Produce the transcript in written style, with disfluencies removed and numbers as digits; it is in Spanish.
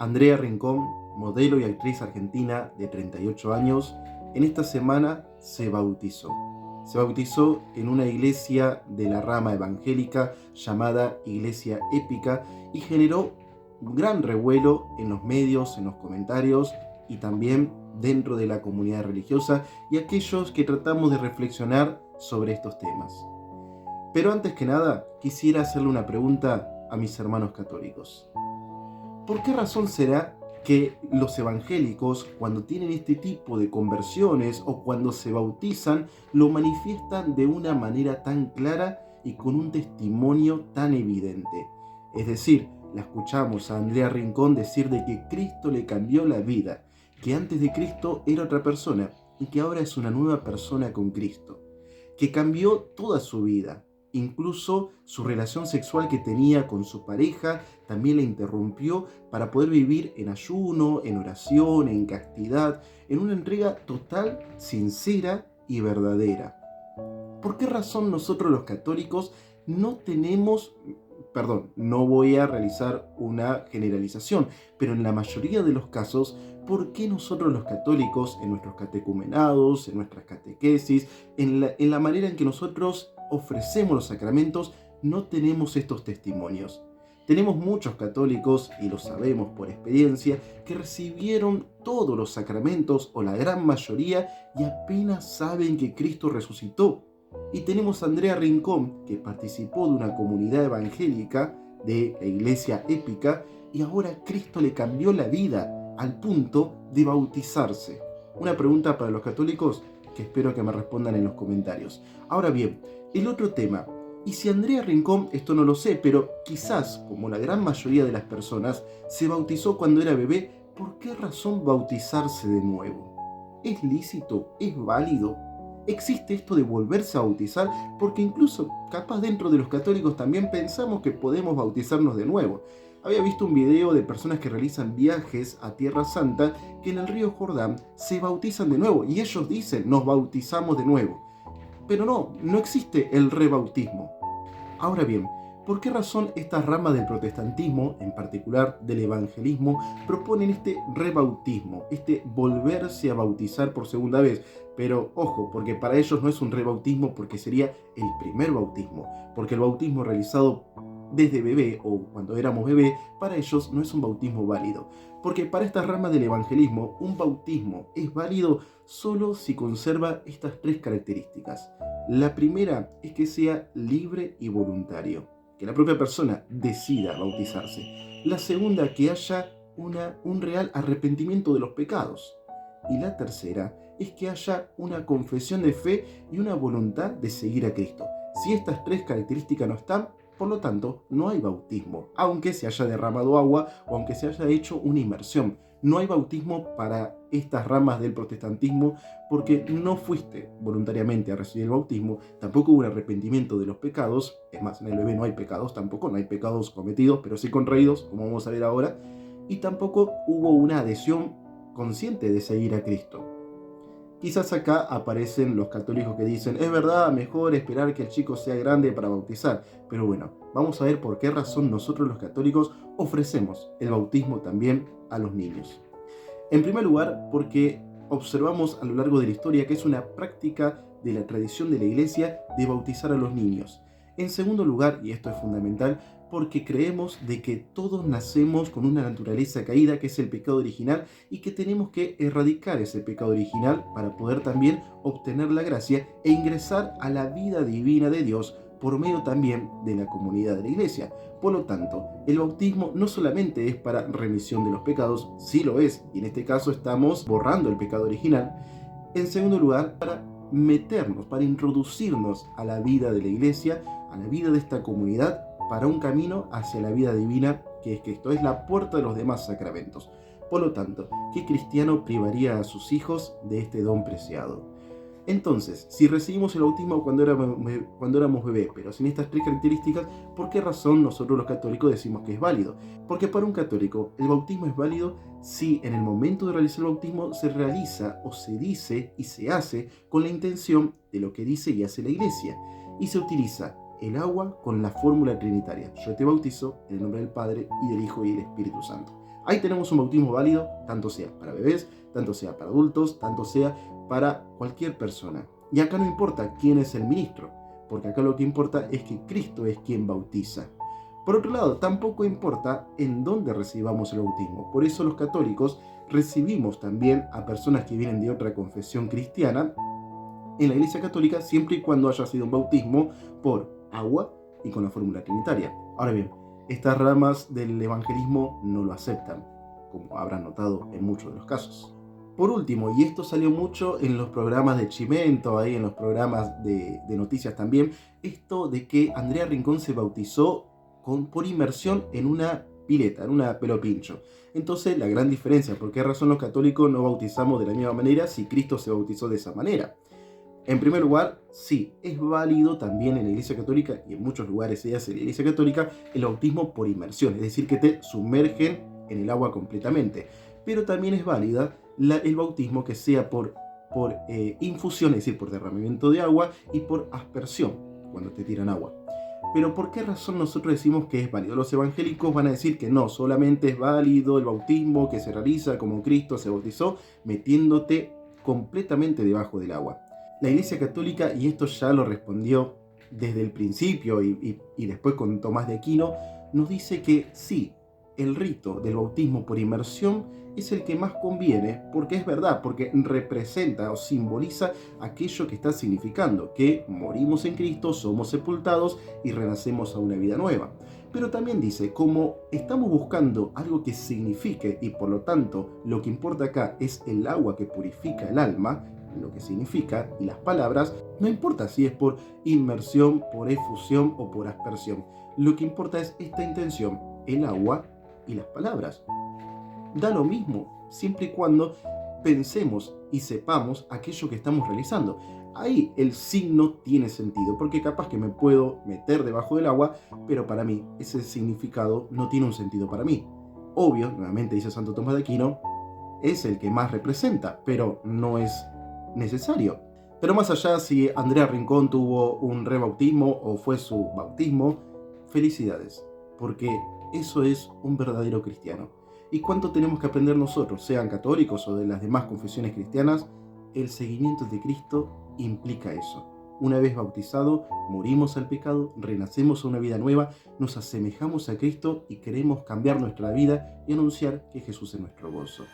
Andrea Rincón, modelo y actriz argentina de 38 años, en esta semana se bautizó. Se bautizó en una iglesia de la rama evangélica llamada Iglesia Épica y generó un gran revuelo en los medios, en los comentarios y también dentro de la comunidad religiosa y aquellos que tratamos de reflexionar sobre estos temas. Pero antes que nada, quisiera hacerle una pregunta a mis hermanos católicos. ¿Por qué razón será que los evangélicos, cuando tienen este tipo de conversiones o cuando se bautizan, lo manifiestan de una manera tan clara y con un testimonio tan evidente? Es decir, la escuchamos a Andrea Rincón decir de que Cristo le cambió la vida, que antes de Cristo era otra persona y que ahora es una nueva persona con Cristo, que cambió toda su vida. Incluso su relación sexual que tenía con su pareja también la interrumpió para poder vivir en ayuno, en oración, en castidad, en una entrega total, sincera y verdadera. ¿Por qué razón nosotros los católicos no tenemos, no voy a realizar una generalización, pero en la mayoría de los casos, ¿por qué nosotros los católicos, en nuestros catecumenados, en nuestras catequesis, en la manera en que nosotros ofrecemos los sacramentos, no tenemos estos testimonios? Tenemos muchos católicos, y lo sabemos por experiencia, que recibieron todos los sacramentos, o la gran mayoría, y apenas saben que Cristo resucitó. Y tenemos a Andrea Rincón, que participó de una comunidad evangélica de la Iglesia Épica, y ahora Cristo le cambió la vida al punto de bautizarse. Una pregunta para los católicos que espero que me respondan en los comentarios. Ahora bien, el otro tema. Y si Andrea Rincón, esto no lo sé, pero quizás, como la gran mayoría de las personas, se bautizó cuando era bebé, ¿por qué razón bautizarse de nuevo? ¿Es lícito? ¿Es válido? ¿Existe esto de volverse a bautizar? Porque incluso, capaz dentro de los católicos también pensamos que podemos bautizarnos de nuevo. Había visto un video de personas que realizan viajes a Tierra Santa que en el río Jordán se bautizan de nuevo y ellos dicen, nos bautizamos de nuevo. Pero no existe el rebautismo. Ahora bien, ¿por qué razón estas ramas del protestantismo, en particular del evangelismo, proponen este rebautismo, este volverse a bautizar por segunda vez? Pero ojo, porque para ellos no es un rebautismo porque sería el primer bautismo, porque el bautismo realizado desde bebé o cuando éramos bebé, para ellos no es un bautismo válido. Porque para estas ramas del evangelismo, un bautismo es válido solo si conserva estas tres características. La primera es que sea libre y voluntario, que la propia persona decida bautizarse. La segunda, que haya un real arrepentimiento de los pecados. Y la tercera es que haya una confesión de fe y una voluntad de seguir a Cristo. Si estas tres características no están, por lo tanto, no hay bautismo, aunque se haya derramado agua o aunque se haya hecho una inmersión. No hay bautismo para estas ramas del protestantismo porque no fuiste voluntariamente a recibir el bautismo, tampoco hubo un arrepentimiento de los pecados, es más, en el bebé no hay pecados tampoco, no hay pecados cometidos, pero sí contraídos, como vamos a ver ahora, y tampoco hubo una adhesión consciente de seguir a Cristo. Quizás acá aparecen los católicos que dicen, es verdad, mejor esperar que el chico sea grande para bautizar. Pero bueno, vamos a ver por qué razón nosotros los católicos ofrecemos el bautismo también a los niños. En primer lugar, porque observamos a lo largo de la historia que es una práctica de la tradición de la Iglesia de bautizar a los niños. En segundo lugar, y esto es fundamental, porque creemos de que todos nacemos con una naturaleza caída que es el pecado original y que tenemos que erradicar ese pecado original para poder también obtener la gracia e ingresar a la vida divina de Dios por medio también de la comunidad de la Iglesia. Por lo tanto, el bautismo no solamente es para remisión de los pecados, sí lo es, y en este caso estamos borrando el pecado original. En segundo lugar, para meternos, para introducirnos a la vida de la Iglesia, a la vida de esta comunidad, para un camino hacia la vida divina, que es Cristo, es la puerta de los demás sacramentos. Por lo tanto, ¿qué cristiano privaría a sus hijos de este don preciado? Entonces, si recibimos el bautismo cuando éramos bebé, pero sin estas tres características, ¿por qué razón nosotros los católicos decimos que es válido? Porque para un católico el bautismo es válido si en el momento de realizar el bautismo se realiza o se dice y se hace con la intención de lo que dice y hace la Iglesia. Y se utiliza el agua con la fórmula trinitaria. Yo te bautizo en el nombre del Padre y del Hijo y del Espíritu Santo. Ahí tenemos un bautismo válido, tanto sea para bebés, tanto sea para adultos, tanto sea para cualquier persona. Y acá no importa quién es el ministro, porque acá lo que importa es que Cristo es quien bautiza. Por otro lado, tampoco importa en dónde recibamos el bautismo. Por eso los católicos recibimos también a personas que vienen de otra confesión cristiana en la Iglesia Católica, siempre y cuando haya sido un bautismo por agua y con la fórmula trinitaria. Ahora bien, estas ramas del evangelismo no lo aceptan, como habrán notado en muchos de los casos. Por último, y esto salió mucho en los programas de Chimento, ahí en los programas de noticias también, esto de que Andrea Rincón se bautizó por inmersión en una pileta, en una pelo pincho. Entonces, la gran diferencia, ¿por qué razón los católicos no bautizamos de la misma manera si Cristo se bautizó de esa manera? En primer lugar, sí, es válido también en la Iglesia Católica, y en muchos lugares se hace en la Iglesia Católica, el bautismo por inmersión, es decir, que te sumergen en el agua completamente. Pero también es válida el bautismo que sea por infusión, es decir, por derramamiento de agua, y por aspersión, cuando te tiran agua. Pero ¿por qué razón nosotros decimos que es válido? Los evangélicos van a decir que no, solamente es válido el bautismo que se realiza como Cristo se bautizó, metiéndote completamente debajo del agua. La Iglesia Católica, y esto ya lo respondió desde el principio y después con Tomás de Aquino, nos dice que sí, el rito del bautismo por inmersión es el que más conviene, porque es verdad, porque representa o simboliza aquello que está significando, que morimos en Cristo, somos sepultados y renacemos a una vida nueva. Pero también dice, como estamos buscando algo que signifique y por lo tanto lo que importa acá es el agua que purifica el alma, lo que significa, y las palabras, no importa si es por inmersión, por efusión o por aspersión. Lo que importa es esta intención, el agua y las palabras. Da lo mismo, siempre y cuando pensemos y sepamos aquello que estamos realizando. Ahí el signo tiene sentido, porque capaz que me puedo meter debajo del agua, pero para mí ese significado no tiene un sentido para mí. Obvio, nuevamente dice Santo Tomás de Aquino, es el que más representa, pero no es necesario. Pero más allá si Andrea Rincón tuvo un rebautismo o fue su bautismo, felicidades, porque eso es un verdadero cristiano. ¿Y cuánto tenemos que aprender nosotros, sean católicos o de las demás confesiones cristianas? El seguimiento de Cristo implica eso. Una vez bautizado, morimos al pecado, renacemos a una vida nueva, nos asemejamos a Cristo y queremos cambiar nuestra vida y anunciar que Jesús es nuestro gozo.